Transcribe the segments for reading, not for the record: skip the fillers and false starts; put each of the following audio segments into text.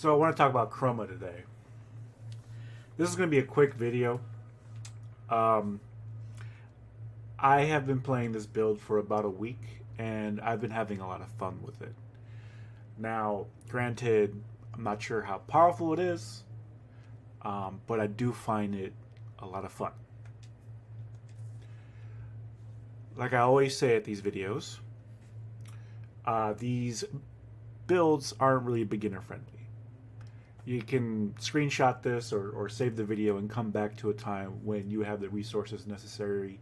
So I want to talk about Chroma today. This is going to be a quick video. Um, I have been playing this build for about a week, and I've been having a lot of fun with it. Now, granted, I'm not sure how powerful it is, but I do find it a lot of fun. Like I always say at these videos, these builds aren't really beginner friendly. You can screenshot this or save the video and come back to a time when you have the resources necessary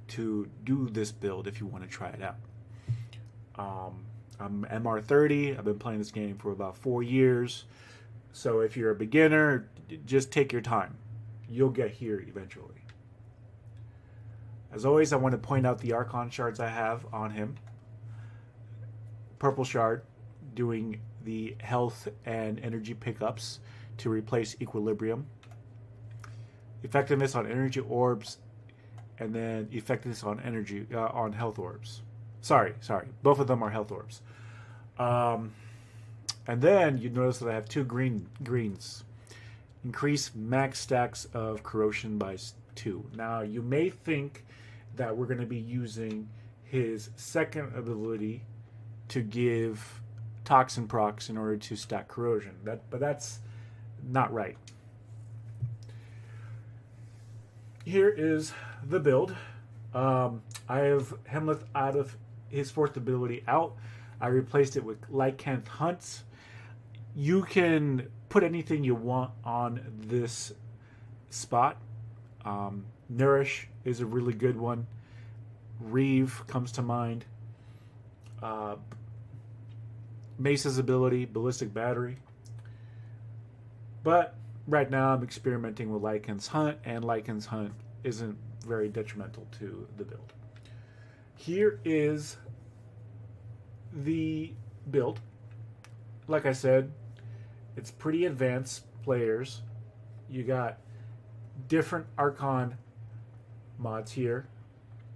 to do this build if you want to try it out. I'm MR30. I've been playing this game for about 4 years. So if you're a beginner, just take your time. You'll get here eventually. As always, I want to point out the Archon shards I have on him. Purple shard, doing the health and energy pickups to replace equilibrium. Effectiveness on energy orbs, and then effectiveness on energy on health orbs. Sorry, both of them are health orbs. And then you notice that I have two greens. Increase max stacks of corrosion by 2. Now you may think that we're going to be using his second ability to give toxin procs in order to stack corrosion. But that's not right. Here is the build. I have Hemleth out of his fourth ability out. I replaced it with Lycanth Hunts. You can put anything you want on this spot. Nourish is a really good one. Reeve comes to mind. Mace's ability, Ballistic Battery. But right now I'm experimenting with Lycanth's Hunt, and Lycanth's Hunt isn't very detrimental to the build. Here is the build. Like I said, it's pretty advanced players. You got different Archon mods here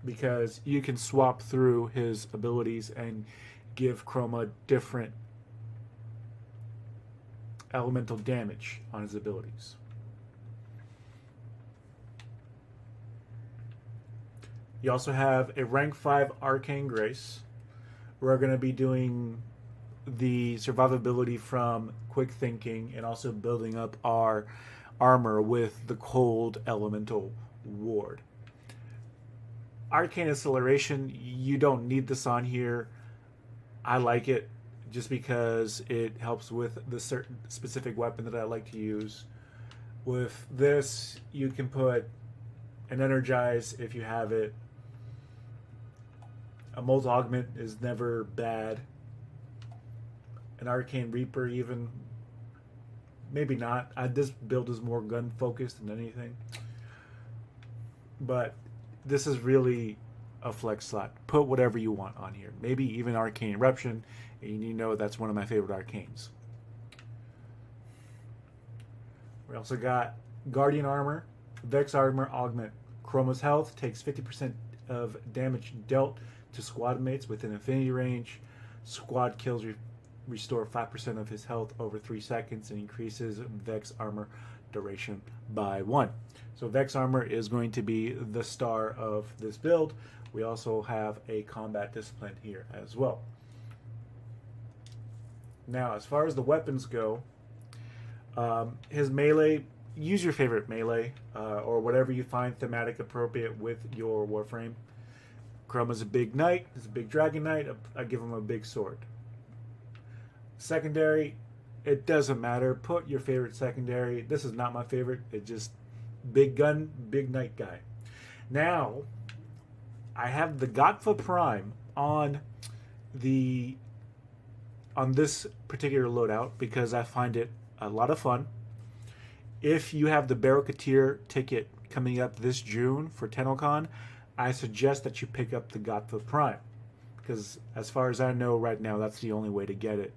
because you can swap through his abilities and give Chroma different elemental damage on his abilities. You also have a rank 5 Arcane Grace. We're going to be doing the survivability from quick thinking and also building up our armor with the cold elemental ward. Arcane Acceleration, you don't need this on here. I like it just because it helps with the certain specific weapon that I like to use. With this, you can put an Energize if you have it. A Molt Augment is never bad. An Arcane Reaper even. Maybe not. This build is more gun focused than anything. But this is really a flex slot. Put whatever you want on here. Maybe even Arcane Eruption, and you know that's one of my favorite arcanes. We also got Guardian Armor, Vex Armor Augment. Chroma's health takes 50% of damage dealt to squad mates within affinity range. Squad kills restore 5% of his health over 3 seconds and increases Vex Armor duration by 1. So Vex Armor is going to be the star of this build. We also have a combat discipline here as well. Now, as far as the weapons go, his melee, use your favorite melee or whatever you find thematic appropriate with your Warframe. Chroma's a big knight, he's a big dragon knight, I give him a big sword. Secondary, it doesn't matter. Put your favorite secondary. This is not my favorite. It's just big gun, big knight guy. Now, I have the Gotva Prime on this particular loadout because I find it a lot of fun. If you have the Barricatier ticket coming up this June for TennoCon, I suggest that you pick up the Gotva Prime because as far as I know right now, that's the only way to get it.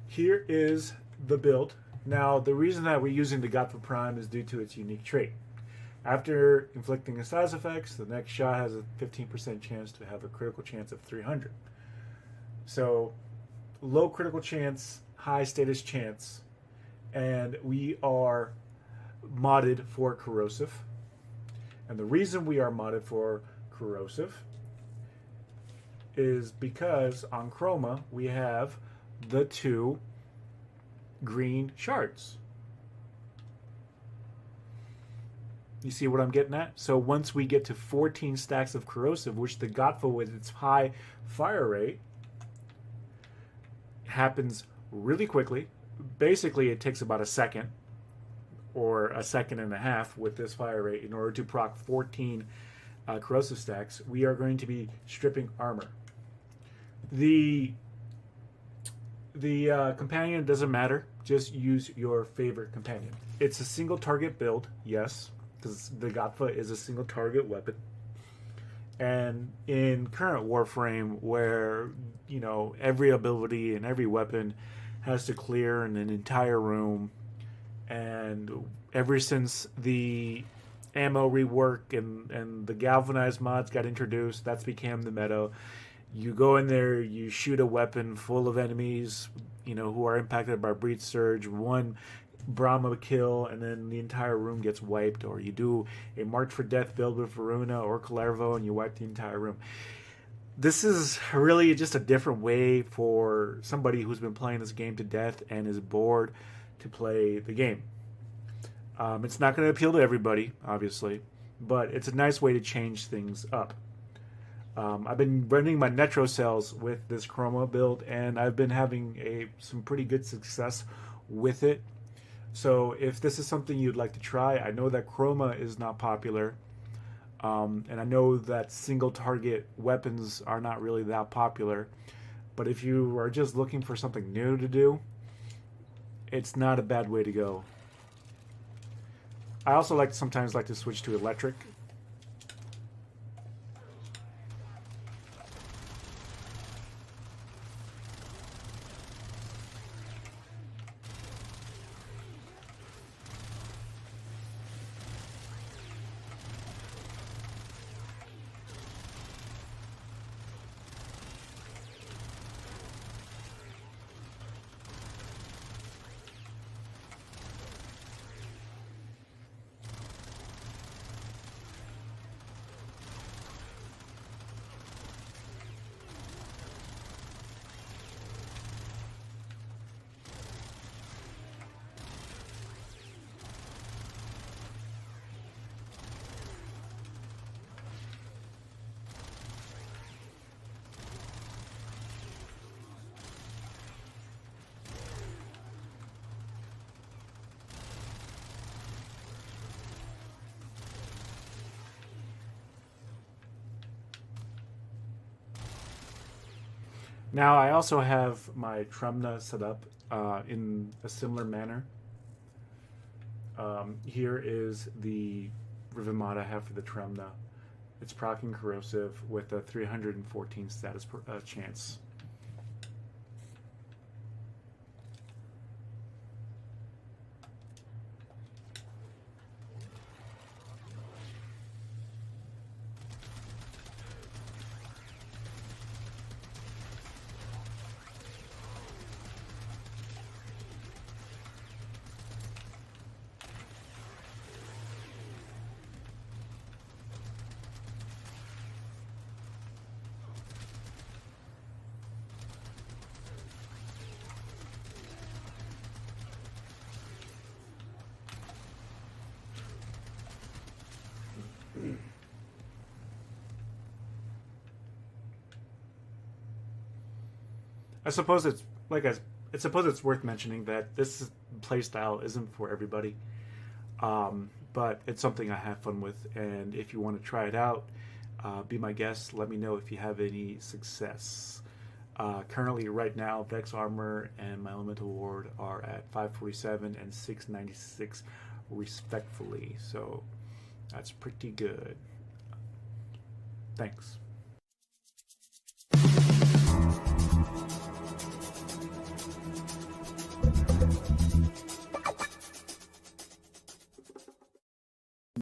Here is the build. Now, the reason that we're using the Gotva Prime is due to its unique trait. After inflicting a size effects, the next shot has a 15% chance to have a critical chance of 300. So low critical chance, high status chance, and we are modded for corrosive. And the reason we are modded for corrosive is because on Chroma we have the 2 green shards. You see what I'm getting at? So once we get to 14 stacks of corrosive, which the Gotfa with its high fire rate happens really quickly. Basically, it takes about a second or a second and a half with this fire rate in order to proc 14 corrosive stacks. We are going to be stripping armor. The companion doesn't matter. Just use your favorite companion. It's a single target build, yes, because the Gotfa is a single target weapon. And in current Warframe, where every ability and every weapon has to clear an entire room, and ever since the ammo rework and the galvanized mods got introduced, that's became the meta. You go in there, you shoot a weapon full of enemies, who are impacted by breach surge, one Brahma kill, and then the entire room gets wiped. Or you do a March for Death build with Varuna or Kalervo and you wipe the entire room. This is really just a different way for somebody who's been playing this game to death and is bored to play the game. It's not going to appeal to everybody, obviously, but it's a nice way to change things up. I've been running my Netro cells with this Chroma build, and I've been having some pretty good success with it. So if this is something you'd like to try, I know that Chroma is not popular, and I know that single target weapons are not really that popular, but if you are just looking for something new to do, it's not a bad way to go. I also sometimes like to switch to electric. Now, I also have my Trumna set up in a similar manner. Here is the Riven mod I have for the Trumna. It's proccing corrosive with a 314 status chance. I suppose it's worth mentioning that this playstyle isn't for everybody, but it's something I have fun with. And if you want to try it out, be my guest. Let me know if you have any success. Currently, right now, Vex Armor and my Elemental Ward are at 547 and 696, respectfully. So that's pretty good. Thanks.